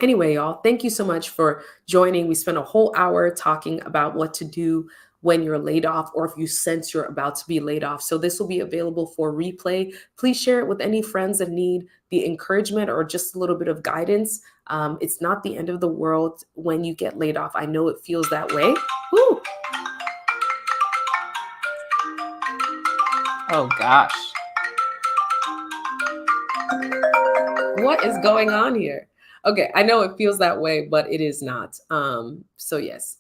Anyway, y'all, thank you so much for joining. We spent a whole hour talking about what to do when you're laid off or if you sense you're about to be laid off. So this will be available for replay. Please share it with any friends that need the encouragement or just a little bit of guidance. It's not the end of the world when you get laid off. I know it feels that way. Woo. Oh gosh. What is going on here? Okay, I know it feels that way, but it is not. So yes,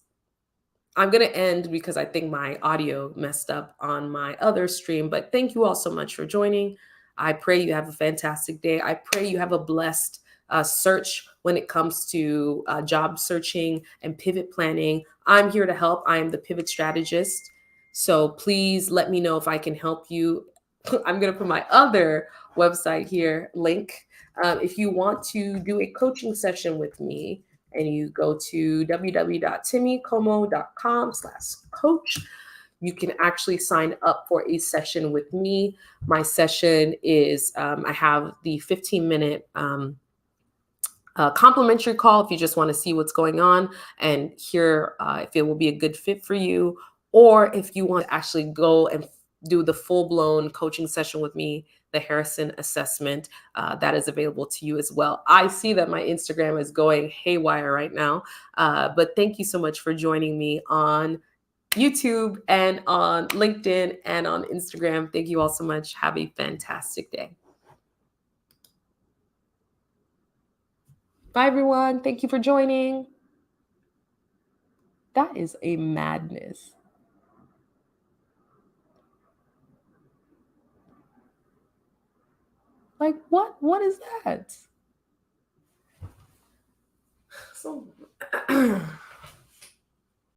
I'm going to end because I think my audio messed up on my other stream. But thank you all so much for joining. I pray you have a fantastic day. I pray you have a blessed search when it comes to job searching and pivot planning. I'm here to help. I am the pivot strategist. So please let me know if I can help you. I'm going to put my other website here, link. If you want to do a coaching session with me, and you go to www.timmycomo.com/coach, you can actually sign up for a session with me. My session is, I have the 15-minute complimentary call if you just want to see what's going on and hear if it will be a good fit for you, or if you want to actually go and do the full-blown coaching session with me, the Harrison assessment, that is available to you as well. I see that my Instagram is going haywire right now, but thank you so much for joining me on YouTube and on LinkedIn and on Instagram. Thank you all so much. Have a fantastic day. Bye, everyone. Thank you for joining. That is a madness. Like, what is that? So